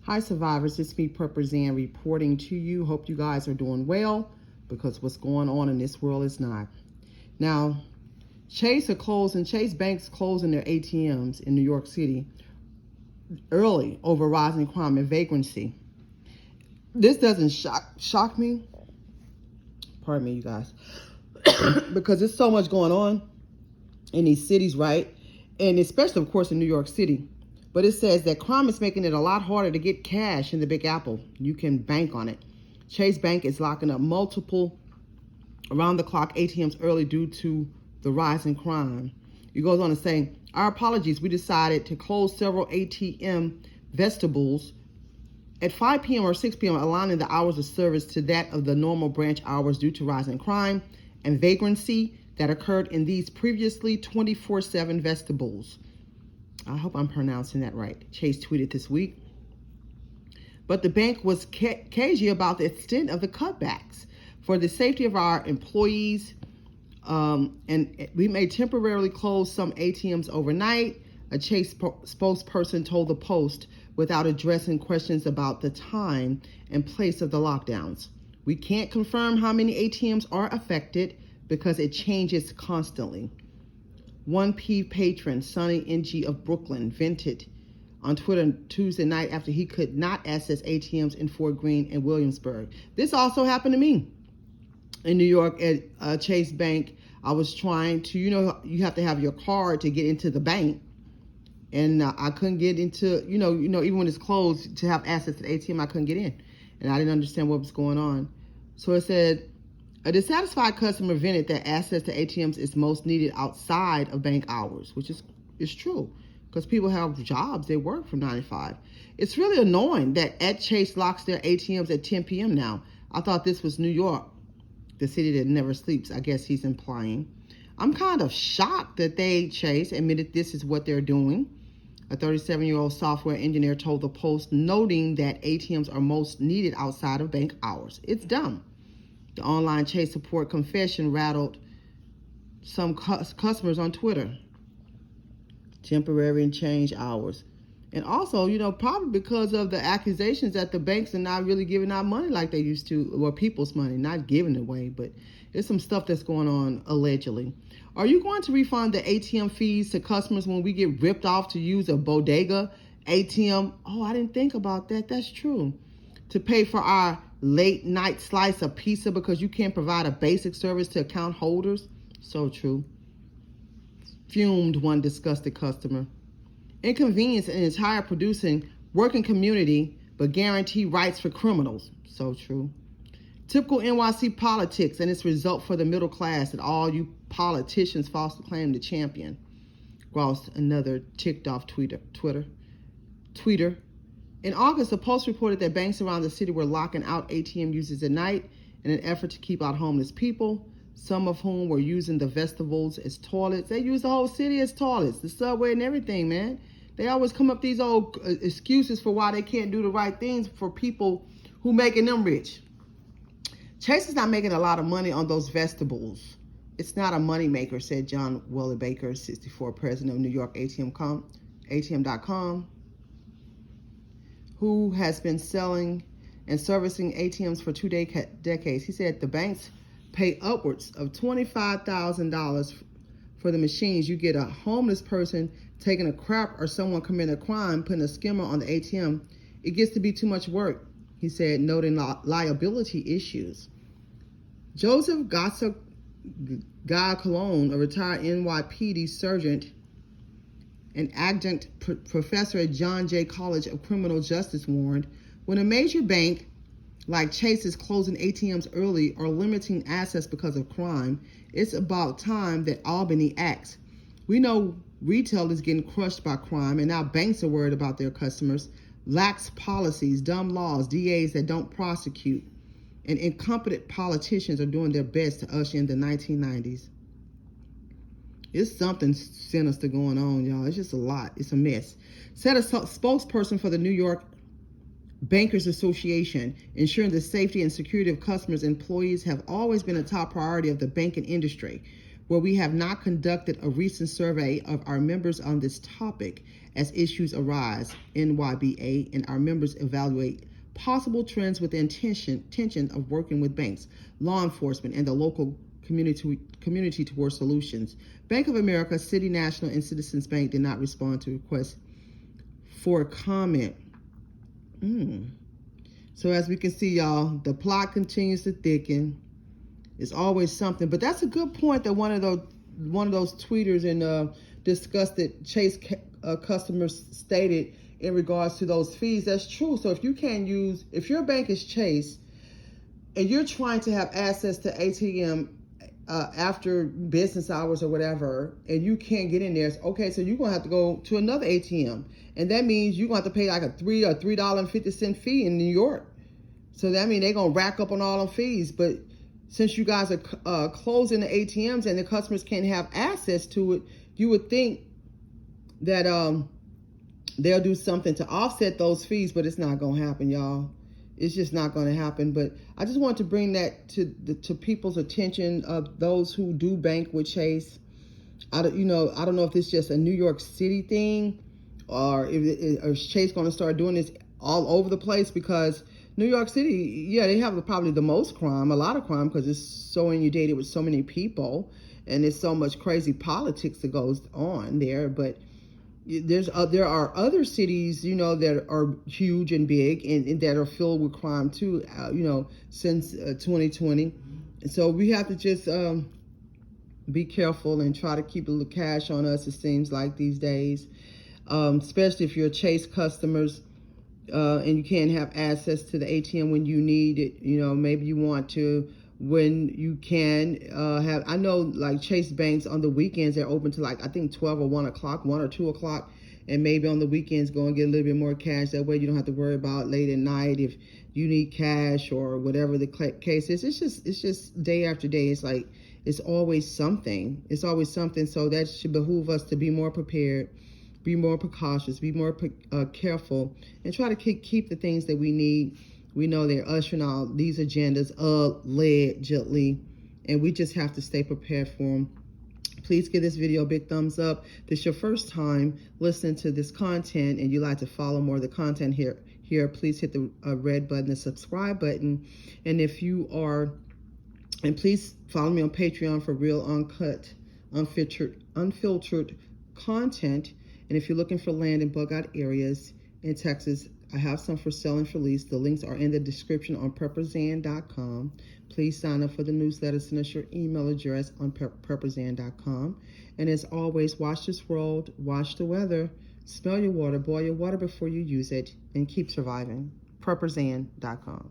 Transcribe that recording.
Hi survivors, it's me Purple Zan reporting to you. Hope you guys are doing well, because what's going on in this world is not. Now, Chase banks closing their ATMs in New York City early over rising crime and vagrancy. This doesn't shock me. Pardon me, you guys. Because there's so much going on in these cities, right? And especially, of course, in New York City. But it says that crime is making it a lot harder to get cash in the Big Apple. You can bank on it. Chase Bank is locking up multiple around-the-clock ATMs early due to the rise in crime. It goes on to say, our apologies, we decided to close several ATM vestibules at 5 p.m. or 6 p.m., aligning the hours of service to that of the normal branch hours due to rising crime and vagrancy that occurred in these previously 24/7 vestibules. I hope I'm pronouncing that right. Chase tweeted this week. But the bank was cagey about the extent of the cutbacks. For the safety of our employees, and we may temporarily close some ATMs overnight, a Chase spokesperson told the Post, without addressing questions about the time and place of the lockdowns. We can't confirm how many ATMs are affected because it changes constantly. 1P patron Sonny NG of Brooklyn vented on Twitter Tuesday night after he could not access ATMs in Fort Greene and Williamsburg. This also happened to me in New York at Chase Bank. I was trying to, you have to have your card to get into the bank. And I couldn't get into, even when it's closed, to have access to the ATM, I couldn't get in. And I didn't understand what was going on. So it said, a dissatisfied customer vented that access to ATMs is most needed outside of bank hours, which is true, because people have jobs, they work from 9 to 5. It's really annoying that at Chase locks their ATMs at 10 p.m. now. I thought this was New York, the city that never sleeps, I guess he's implying. I'm kind of shocked that Chase admitted this is what they're doing. A 37-year-old software engineer told the Post, noting that ATMs are most needed outside of bank hours. It's dumb. The online Chase support confession rattled some customers on Twitter. Temporary and change hours. And also, probably because of the accusations that the banks are not really giving out money like they used to, or people's money, not giving it away, but there's some stuff that's going on allegedly. Are you going to refund the ATM fees to customers when we get ripped off to use a bodega ATM? Oh, I didn't think about that. That's true. To pay for our late night slice of pizza because you can't provide a basic service to account holders? So true. Fumed one disgusted customer. Inconvenience an entire producing working community, but guarantee rights for criminals. So true. Typical NYC politics and its result for the middle class that all you politicians falsely claim to champion. Groused another ticked off tweeter. In August, the Post reported that banks around the city were locking out ATM users at night in an effort to keep out homeless people, some of whom were using the vestibules as toilets. They use the whole city as toilets, the subway and everything, man. They always come up with these old excuses for why they can't do the right things for people who making them rich. Chase is not making a lot of money on those vestibules. It's not a money maker, said John Welly Baker, 64, president of New York ATM.com, who has been selling and servicing ATMs for 2 decades. He said the banks pay upwards of $25,000 for the machines. You get a homeless person taking a crap or someone committing a crime, putting a skimmer on the ATM. It gets to be too much work, he said, noting liability issues. Joseph Guy Cologne, a retired NYPD sergeant and adjunct professor at John Jay College of Criminal Justice, warned, when a major bank like Chase is closing ATMs early or limiting access because of crime, it's about time that Albany acts. We know retail is getting crushed by crime, and now banks are worried about their customers. Lax policies, dumb laws, DAs that don't prosecute, and incompetent politicians are doing their best to usher in the 1990s. It's something sinister going on, y'all. It's just a lot. It's a mess. Said a spokesperson for the New York Bankers Association, ensuring the safety and security of customers and employees have always been a top priority of the banking industry. Where we have not conducted a recent survey of our members on this topic as issues arise, NYBA, and our members evaluate possible trends with the intention of working with banks, law enforcement, and the local community towards solutions. Bank of America, City National, and Citizens Bank did not respond to requests for comment. So as we can see, y'all, the plot continues to thicken. It's always something, but that's a good point that one of those tweeters and disgusted Chase customers stated in regards to those fees. That's true. So if your bank is Chase and you're trying to have access to ATM after business hours or whatever, and you can't get in there, okay, so you're gonna have to go to another ATM, and that means you're gonna have to pay like a $3.50 fee in New York. So that means they're gonna rack up on all the fees. But since you guys are closing the ATMs and the customers can't have access to it, you would think that they'll do something to offset those fees, but it's not gonna happen, y'all. It's just not going to happen. But I just want to bring that to people's attention, of those who do bank with Chase. I don't know if it's just a New York City thing, or is Chase going to start doing this all over the place, because New York City, yeah, they have probably the most crime, a lot of crime, because it's so inundated with so many people, and there's so much crazy politics that goes on there. But there are other cities, that are huge and big and that are filled with crime too, since 2020. And so we have to just be careful and try to keep a little cash on us, it seems like these days, especially if you're Chase customers and you can't have access to the ATM when you need it. Maybe you want to, when you can have, I know like Chase banks on the weekends, they're open to like, I think 12 or 1 o'clock, 1 or 2 o'clock. And maybe on the weekends go and get a little bit more cash. That way you don't have to worry about late at night if you need cash or whatever the case is. It's just day after day. It's like, it's always something. It's always something. So that should behoove us to be more prepared, be more precautious, be more careful, and try to keep the things that we need. We know they're ushering out these agendas allegedly, and we just have to stay prepared for them. Please give this video a big thumbs up. If it's your first time listening to this content and you'd like to follow more of the content here, please hit the red button, the subscribe button. And please follow me on Patreon for real, uncut, unfiltered content. And if you're looking for land in bug-out areas in Texas, I have some for sale and for lease. The links are in the description on pepperzan.com. Please sign up for the newsletter. Send us your email address on pepperzan.com. And as always, watch this world, watch the weather, smell your water, boil your water before you use it, and keep surviving. pepperzan.com.